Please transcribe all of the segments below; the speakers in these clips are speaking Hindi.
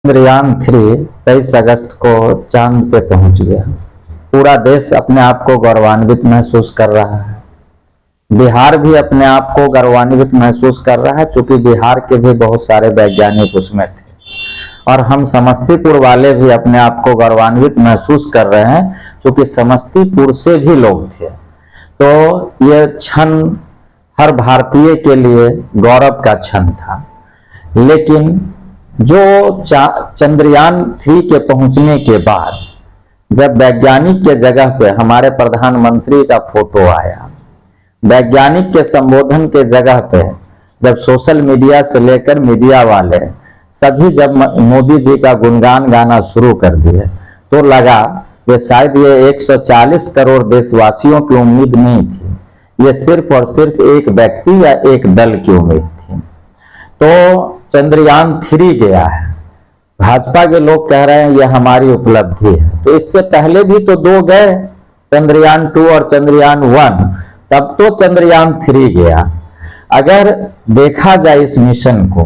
चंद्रयान 3 23 अगस्त को चांद पे पहुंच गया। पूरा देश अपने आप को गौरवान्वित महसूस कर रहा है। बिहार भी अपने आप को गौरवान्वित महसूस कर रहा है, क्योंकि बिहार के भी बहुत सारे वैज्ञानिक उसमें थे। और हम समस्तीपुर वाले भी अपने आप को गौरवान्वित महसूस कर रहे हैं, क्योंकि समस्तीपुर से भी लोग थे। तो ये क्षण हर भारतीय के लिए गौरव का क्षण था। लेकिन जो चंद्रयान 3 के पहुंचने के बाद जब वैज्ञानिक के जगह पे हमारे प्रधानमंत्री का फोटो आया, वैज्ञानिक के संबोधन के जगह पे जब सोशल मीडिया से लेकर मीडिया वाले सभी जब मोदी जी का गुणगान गाना शुरू कर दिए, तो लगा कि शायद ये 140 करोड़ देशवासियों की उम्मीद नहीं थी, ये सिर्फ और सिर्फ एक व्यक्ति या एक दल की उम्मीद थी। तो चंद्रयान 3 गया है। भाजपा के लोग कह रहे हैं यह हमारी उपलब्धि है। तो इससे पहले भी तो 2 गए, चंद्रयान 2 और चंद्रयान 1, तब तो चंद्रयान 3 गया। अगर देखा जाए इस मिशन को,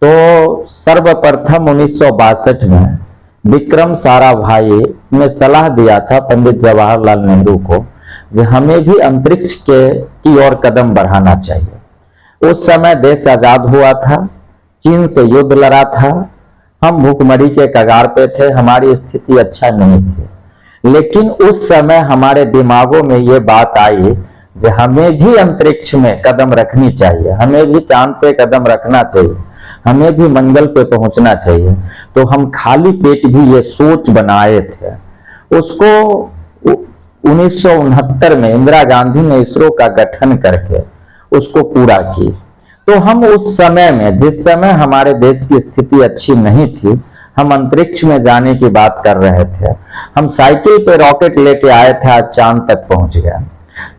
तो सर्वप्रथम 1962 में विक्रम साराभाई ने सलाह दिया था पंडित जवाहरलाल नेहरू को कि हमें भी अंतरिक्ष की ओर कदम बढ़ाना चाहिए। उस समय देश आजाद हुआ था, चीन से युद्ध लड़ा था, हम भूखमरी के कगार पे थे, हमारी स्थिति अच्छा नहीं थी। लेकिन उस समय हमारे दिमागों में ये बात आई कि हमें भी अंतरिक्ष में कदम रखनी चाहिए, हमें भी चांद पे कदम रखना चाहिए, हमें भी मंगल पे पहुंचना चाहिए। तो हम खाली पेट भी ये सोच बनाए थे। उसको 1969 में इंदिरा गांधी ने इसरो का गठन करके उसको पूरा की। तो हम उस समय में, जिस समय हमारे देश की स्थिति अच्छी नहीं थी, हम अंतरिक्ष में जाने की बात कर रहे थे। हम साइकिल पे रॉकेट लेके आए थे, आज चांद तक पहुंच गया।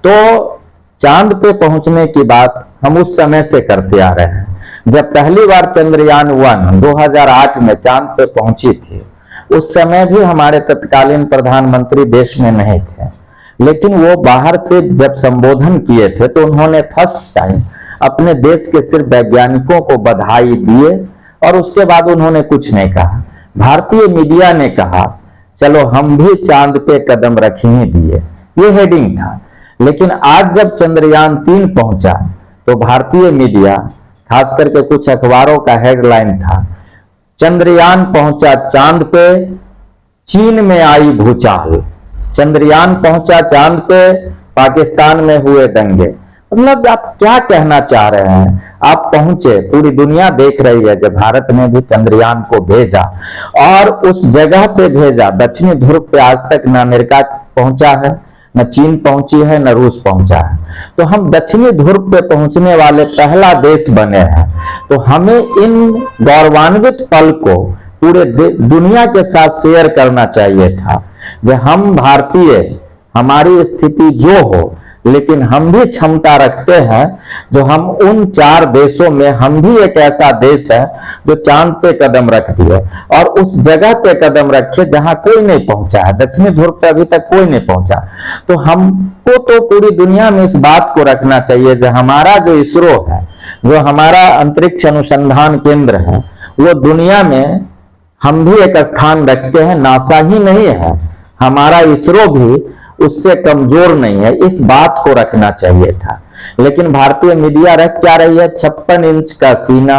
तो चांद पे पहुंचने की बात हम उस समय से करते आ रहे हैं। जब पहली बार चंद्रयान 1 2008 में चांद पे पहुंची थी, उस समय भी हमारे तत्कालीन प्रधानमंत्री देश में नहीं थे। लेकिन वो बाहर से जब संबोधन किए थे, तो उन्होंने फर्स्ट टाइम अपने देश के सिर्फ वैज्ञानिकों को बधाई दिए और उसके बाद उन्होंने कुछ नहीं कहा। भारतीय मीडिया ने कहा चलो हम भी चांद पे कदम रख ही दिए, ये हेडिंग था। लेकिन आज जब चंद्रयान 3 पहुंचा, तो भारतीय मीडिया, खास करके कुछ अखबारों का हेडलाइन था, चंद्रयान पहुंचा चांद पे, चीन में आई भूचाल। चंद्रयान पहुंचा चांद पे, पाकिस्तान में हुए दंगे। मतलब आप क्या कहना चाह रहे हैं? आप पहुंचे, पूरी दुनिया देख रही है जब भारत ने भी चंद्रयान को भेजा और उस जगह पे भेजा। दक्षिणी ध्रुव पे आज तक न अमेरिका पहुंचा है, न चीन पहुंची है, न रूस पहुंचा है। तो हम दक्षिणी ध्रुव पे पहुंचने वाले पहला देश बने हैं। तो हमें इन गौरवान्वित पल को पूरे दुनिया के साथ शेयर करना चाहिए था। जब हम भारतीय, हमारी स्थिति जो हो, लेकिन हम भी क्षमता रखते हैं जो हम उन 4 देशों में, हम भी एक ऐसा देश है जो चांद पे कदम रख दिए और उस जगह पे कदम रखे जहां कोई नहीं पहुंचा है। दक्षिणी ध्रुव पे अभी तक कोई नहीं पहुंचा। तो हमको तो पूरी दुनिया में इस बात को रखना चाहिए जो हमारा जो इसरो है, जो हमारा अंतरिक्ष अनुसंधान केंद्र है, वो दुनिया में हम भी एक स्थान रखते हैं। नासा ही नहीं है, हमारा इसरो भी उससे कमजोर नहीं है, इस बात को रखना चाहिए था। लेकिन भारतीय मीडिया रख क्या रही है? 56 इंच का सीना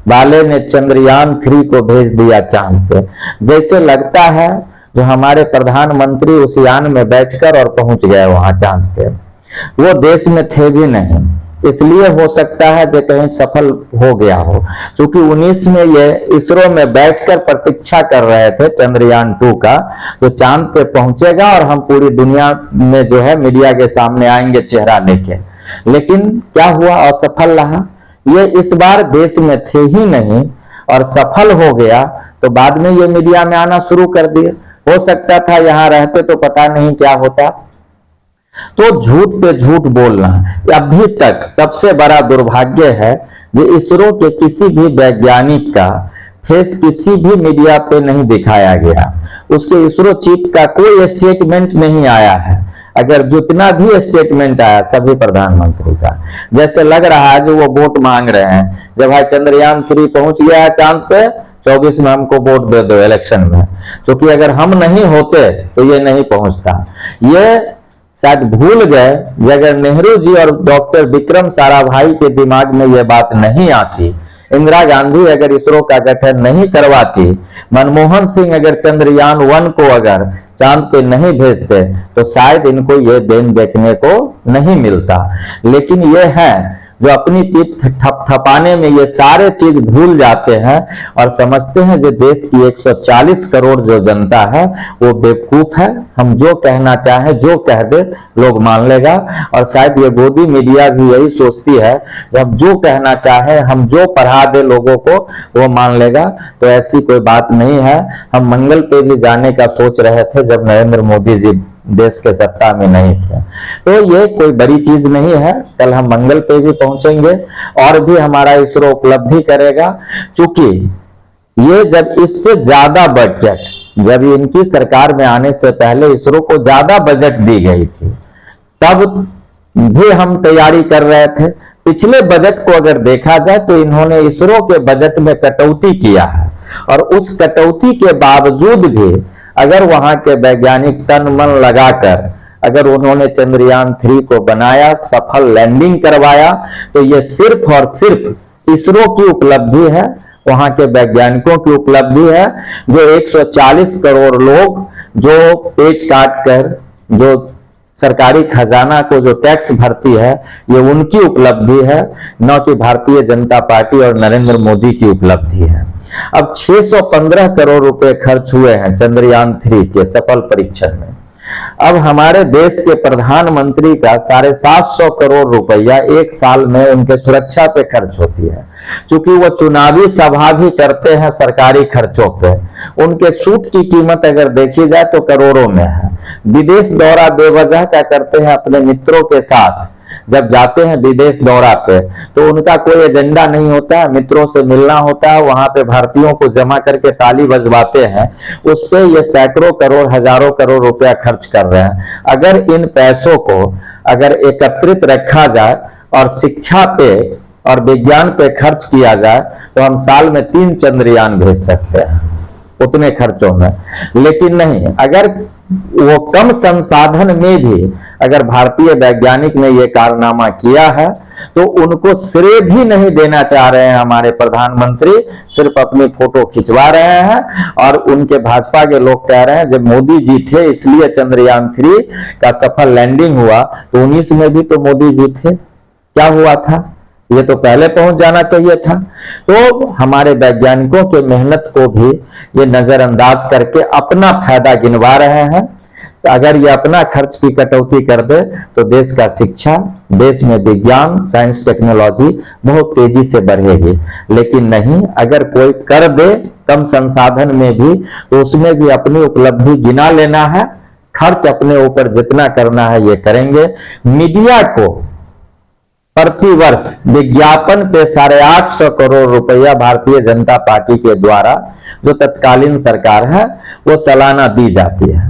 वाले ने चंद्रयान 3 को भेज दिया चांद पे। जैसे लगता है जो हमारे प्रधानमंत्री उस यान में बैठकर और पहुंच गए वहां चांद पे। वो देश में थे भी नहीं, इसलिए हो सकता है जो कहीं सफल हो गया हो, क्योंकि 19 में ये इसरो में बैठकर प्रतीक्षा कर रहे थे चंद्रयान 2 का, तो चांद पे पहुंचेगा और हम पूरी दुनिया में जो है मीडिया के सामने आएंगे चेहरा लेके। लेकिन क्या हुआ? असफल रहा। ये इस बार देश में थे ही नहीं और सफल हो गया, तो बाद में ये मीडिया में आना शुरू कर दिए। हो सकता था यहाँ रहते तो पता नहीं क्या होता। तो झूठ पे झूठ बोलना अभी तक सबसे बड़ा दुर्भाग्य है। कि इसरो के किसी भी वैज्ञानिक का फेस किसी भी मीडिया पे नहीं दिखाया गया, उसके इसरो चीफ का कोई स्टेटमेंट नहीं आया है। अगर जितना भी स्टेटमेंट आया सभी प्रधानमंत्री का, जैसे लग रहा है जो वो वोट मांग रहे हैं। जब भाई चंद्रयान 3 पहुंच गया है चांद पे, 24 में हमको वोट दे दो इलेक्शन में, क्योंकि अगर हम नहीं होते तो ये नहीं पहुंचता। ये शायद भूल गए कि अगर नेहरू जी और डॉक्टर विक्रम साराभाई के दिमाग में ये बात नहीं आती, इंदिरा गांधी अगर इसरो का गठन नहीं करवाती, मनमोहन सिंह अगर चंद्रयान-1 को अगर चांद पे नहीं भेजते, तो शायद इनको ये दिन देखने को नहीं मिलता। लेकिन ये है जो अपनी पीठ थपथपाने में ये सारे चीज भूल जाते हैं और समझते हैं जो देश की 140 करोड़ जो जनता है वो बेवकूफ है, हम जो कहना चाहे जो कह दे लोग मान लेगा। और शायद ये गोदी मीडिया भी यही सोचती है कि हम जो कहना चाहे, हम जो पढ़ा दे लोगों को वो मान लेगा। तो ऐसी कोई बात नहीं है। हम मंगल पे भी जाने का सोच रहे थे जब नरेंद्र मोदी जी देश के सत्ता में नहीं थे, तो ये कोई बड़ी चीज नहीं है। कल हम मंगल पे भी पहुंचेंगे और भी हमारा इसरो उपलब्धि करेगा, क्योंकि ये जब इससे ज्यादा बजट, जब इनकी सरकार में आने से पहले इसरो को ज्यादा बजट दी गई थी, तब भी हम तैयारी कर रहे थे। पिछले बजट को अगर देखा जाए तो इन्होंने इसरो के बजट में कटौती किया है, और उस कटौती के बावजूद भी अगर वहां के वैज्ञानिक तन मन लगाकर अगर उन्होंने चंद्रयान-3 को बनाया, सफल लैंडिंग करवाया, तो ये सिर्फ और सिर्फ इसरो की उपलब्धि है, वहां के वैज्ञानिकों की उपलब्धि है। जो 140 करोड़ लोग जो पेट काट कर जो सरकारी खजाना को जो टैक्स भरती है, ये उनकी उपलब्धि है, न कि भारतीय जनता पार्टी और नरेंद्र मोदी की उपलब्धि है। अब 615 करोड़ रुपए खर्च हुए हैं चंद्रयान-3 के सफल परीक्षण में। अब हमारे देश के प्रधानमंत्री का 750 करोड़ रुपया एक साल में उनके सुरक्षा पे खर्च होती है, क्योंकि वो चुनावी सभा भी करते हैं सरकारी खर्चों पे। उनके सूट की कीमत अगर देखी जाए तो करोड़ों में है। विदेश दौरा बेवजह का करते हैं अपने मित्रों के साथ। जब जाते हैं विदेश दौरा पे तो उनका कोई एजेंडा नहीं होता है, मित्रों से मिलना होता है, वहां पे भारतीयों को जमा करके ताली बजवाते हैं। उस पे ये सैकड़ों करोड़, हजारों करोड़ रुपया खर्च कर रहे हैं। अगर इन पैसों को अगर एकत्रित रखा जाए और शिक्षा पे और विज्ञान पे खर्च किया जाए तो हम साल में 3 चंद्रयान भेज सकते हैं उतने खर्चों में। लेकिन नहीं, अगर वो कम संसाधन में भी अगर भारतीय वैज्ञानिक ने ये कारनामा किया है तो उनको श्रेय भी नहीं देना चाह रहे हैं हमारे प्रधानमंत्री, सिर्फ अपनी फोटो खिंचवा रहे हैं। और उनके भाजपा के लोग कह रहे हैं जब मोदी जी थे इसलिए चंद्रयान-3 का सफल लैंडिंग हुआ, तो 19 में भी तो मोदी जी थे, क्या हुआ था? ये तो पहले पहुंच जाना चाहिए था। तो हमारे वैज्ञानिकों के मेहनत को भी ये नजरअंदाज करके अपना फायदा गिनवा रहे हैं। तो अगर ये अपना खर्च की कटौती कर दे तो देश का शिक्षा, देश में विज्ञान, साइंस, टेक्नोलॉजी बहुत तेजी से बढ़ेगी। लेकिन नहीं, अगर कोई कर दे कम संसाधन में भी तो उसमें भी अपनी उपलब्धि गिना लेना है। खर्च अपने ऊपर जितना करना है ये करेंगे। मीडिया को प्रतिवर्ष विज्ञापन पे 850 करोड़ रुपया भारतीय जनता पार्टी के द्वारा, जो तत्कालीन सरकार है, वो सालाना दी जाती है।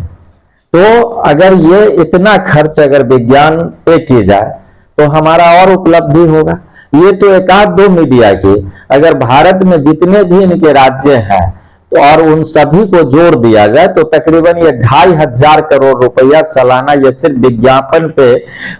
तो अगर ये इतना खर्च अगर विज्ञान पे की जाए तो हमारा और उपलब्धि होगा। ये तो एक आध दो मीडिया की, अगर भारत में जितने भी इनके राज्य हैं तो और उन सभी को जोड़ दिया जाए तो तकरीबन ये 2500 करोड़ रुपया सालाना ये सिर्फ विज्ञापन पे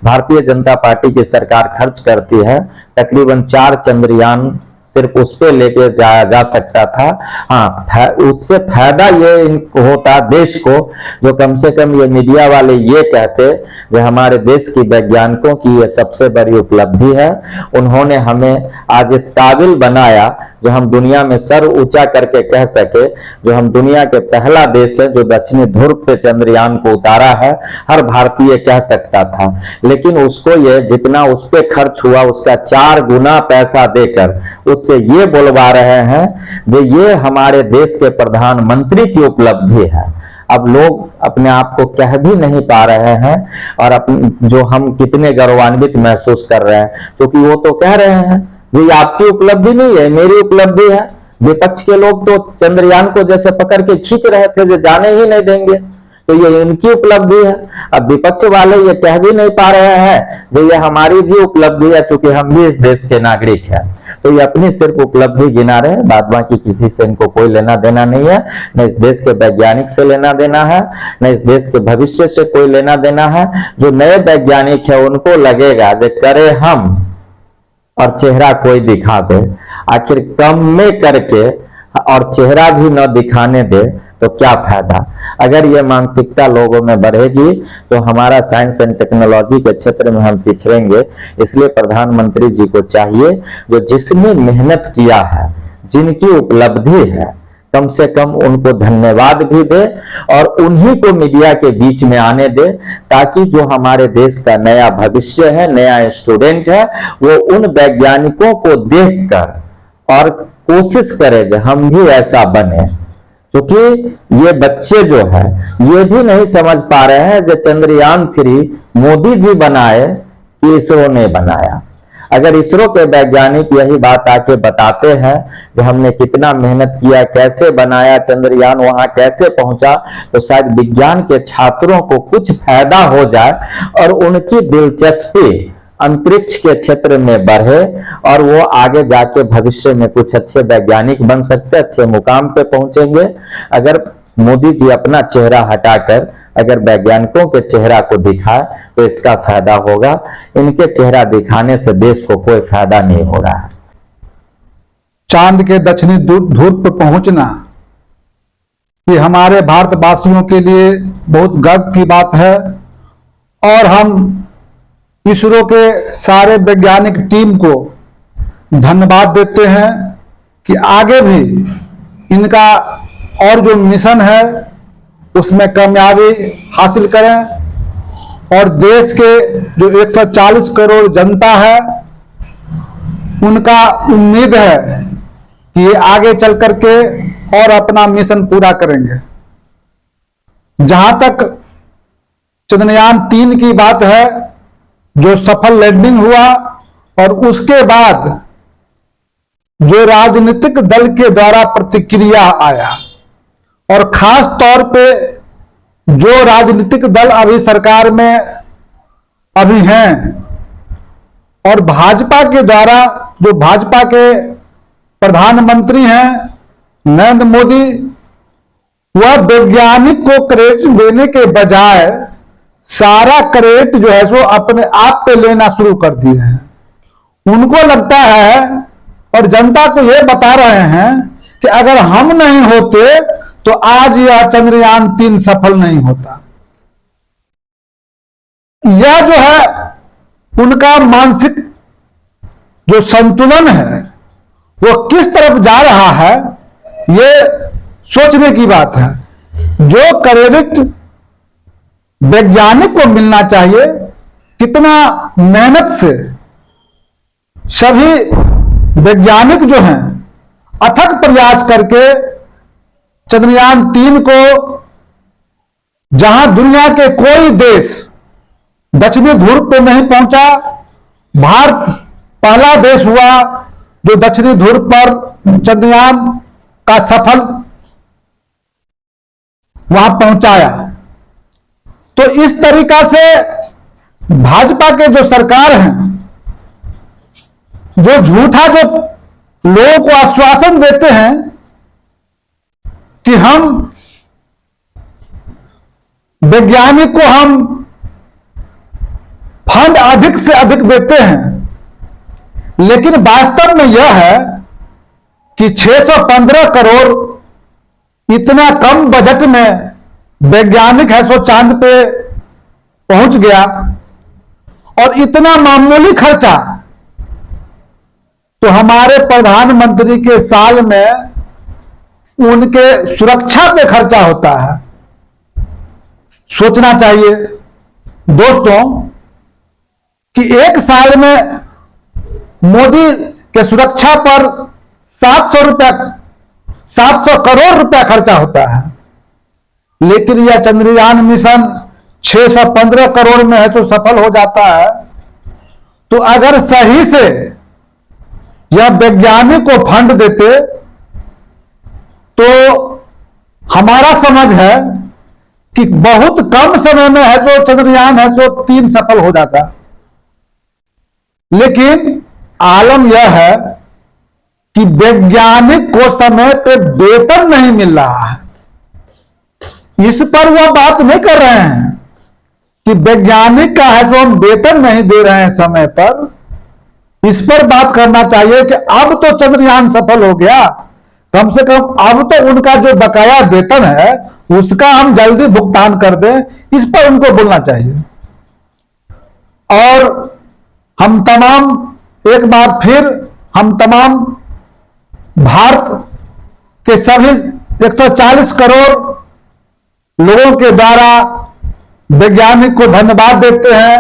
भारतीय जनता पार्टी की सरकार खर्च करती है। तकरीबन 4 चंद्रयान सिर्फ उस पे लेके जाया जा सकता था। हाँ, उससे फायदा ये होता देश को, जो कम से कम ये मीडिया वाले ये कहते जो हमारे देश की वैज्ञानिकों की ये सबसे बड़ी उपलब्धि है, उन्होंने हमें आज इस काबिल बनाया जो हम दुनिया में सर ऊंचा करके कह सके, जो हम दुनिया के पहला देश है जो दक्षिणी ध्रुव पे चंद्रयान को उतारा है, हर भारतीय कह सकता था। लेकिन उसको ये जितना उस पे खर्च हुआ उसका 4 गुना पैसा देकर उससे ये बोलवा रहे हैं जो ये हमारे देश के प्रधानमंत्री की उपलब्धि है। अब लोग अपने आप को कह भी नहीं पा रहे हैं और जो हम कितने गौरवान्वित महसूस कर रहे हैं, क्योंकि वो तो कह रहे हैं ये आपकी उपलब्धि नहीं है, मेरी उपलब्धि है। विपक्ष के लोग तो चंद्रयान को जैसे पकड़ के खींच रहे थे जो जाने ही नहीं देंगे, तो ये इनकी उपलब्धि है। अब विपक्ष वाले ये कह भी नहीं पा रहे हैं जो ये हमारी भी उपलब्धि है, क्योंकि हम भी इस देश के नागरिक हैं। तो ये अपनी सिर्फ उपलब्धि गिना रहे हैं, बाद बाकी किसी से इनको कोई लेना देना नहीं है। न इस देश के वैज्ञानिक से लेना देना है, न इस देश के भविष्य से कोई लेना देना है। जो नए वैज्ञानिक है उनको लगेगा जो करे हम और चेहरा कोई दिखा दे, आखिर कम में करके और चेहरा भी न दिखाने दे तो क्या फायदा। अगर ये मानसिकता लोगों में बढ़ेगी तो हमारा साइंस एंड टेक्नोलॉजी के क्षेत्र में हम पिछड़ेंगे। इसलिए प्रधानमंत्री जी को चाहिए जो जिसने मेहनत किया है, जिनकी उपलब्धि है, कम से कम उनको धन्यवाद भी दे और उन्हीं को मीडिया के बीच में आने दे, ताकि जो हमारे देश का नया भविष्य है, नया स्टूडेंट है, वो उन वैज्ञानिकों को देखकर और कोशिश करे जो हम भी ऐसा बने। क्योंकि ये बच्चे जो है ये भी नहीं समझ पा रहे हैं जो चंद्रयान-3 मोदी जी बनाए कि इसरो ने बनाया। अगर इसरो के वैज्ञानिक यही बात आके बताते हैं कि हमने कितना मेहनत किया, कैसे बनाया चंद्रयान, वहां कैसे पहुंचा, तो शायद विज्ञान के छात्रों को कुछ फायदा हो जाए और उनकी दिलचस्पी अंतरिक्ष के क्षेत्र में बढ़े और वो आगे जाके भविष्य में कुछ अच्छे वैज्ञानिक बन सकते, अच्छे मुकाम पे पहुंचेंगे। अगर मोदी जी अपना चेहरा हटाकर अगर वैज्ञानिकों के चेहरा को दिखाए तो इसका फायदा होगा। इनके चेहरा दिखाने से देश को कोई फायदा नहीं हो रहा है। चांद के दक्षिणी ध्रुव पर पहुंचना ये हमारे भारतवासियों के लिए बहुत गर्व की बात है और हम इसरो के सारे वैज्ञानिक टीम को धन्यवाद देते हैं कि आगे भी इनका और जो मिशन है उसमें कामयाबी हासिल करें और देश के जो 140 करोड़ जनता है उनका उम्मीद है कि ये आगे चल करके और अपना मिशन पूरा करेंगे। जहां तक चंद्रयान-3 की बात है, जो सफल लैंडिंग हुआ और उसके बाद जो राजनीतिक दल के द्वारा प्रतिक्रिया आया और खास तौर पे जो राजनीतिक दल अभी सरकार में अभी हैं और भाजपा के द्वारा जो भाजपा के प्रधानमंत्री हैं नरेंद्र मोदी, वह वैज्ञानिक को क्रेडिट देने के बजाय सारा क्रेडिट जो है सो अपने आप पे लेना शुरू कर दिए हैं। उनको लगता है और जनता को यह बता रहे हैं कि अगर हम नहीं होते तो आज यह चंद्रयान-3 सफल नहीं होता। यह जो है उनका मानसिक जो संतुलन है वो किस तरफ जा रहा है, ये सोचने की बात है। जो क्रेडिट वैज्ञानिक को मिलना चाहिए, कितना मेहनत से सभी वैज्ञानिक जो हैं अथक प्रयास करके चंद्रयान-3 को जहां दुनिया के कोई देश दक्षिणी ध्रुव पे नहीं पहुंचा, भारत पहला देश हुआ जो दक्षिणी ध्रुव पर चंद्रयान का सफल वहां पहुंचाया। तो इस तरीका से भाजपा के जो सरकार हैं, जो झूठा जो लोगों को आश्वासन देते हैं कि हम वैज्ञानिक को हम फंड अधिक से अधिक देते हैं, लेकिन वास्तव में यह है कि 615 करोड़ इतना कम बजट में वैज्ञानिक है सो चांद पे पहुंच गया और इतना मामूली खर्चा तो हमारे प्रधानमंत्री के साल में उनके सुरक्षा पे खर्चा होता है। सोचना चाहिए दोस्तों कि एक साल में मोदी के सुरक्षा पर 700 करोड़ रुपया खर्चा होता है, लेकिन यह चंद्रयान मिशन 615 करोड़ में है तो सफल हो जाता है। तो अगर सही से यह वैज्ञानिक को फंड देते तो हमारा समझ है कि बहुत कम समय में है जो चंद्रयान है जो 3 सफल हो जाता, लेकिन आलम यह है कि वैज्ञानिक को समय पे वेतन नहीं मिल रहा है। इस पर वह बात नहीं कर रहे हैं कि वैज्ञानिक का है जो हम वेतन नहीं दे रहे हैं समय पर, इस पर बात करना चाहिए कि अब तो चंद्रयान सफल हो गया, कम से कम अब तो उनका जो बकाया वेतन है उसका हम जल्दी भुगतान कर दें, इस पर उनको बोलना चाहिए। और हम तमाम, एक बार फिर हम तमाम भारत के सभी 140 करोड़ लोगों के द्वारा वैज्ञानिक को धन्यवाद देते हैं।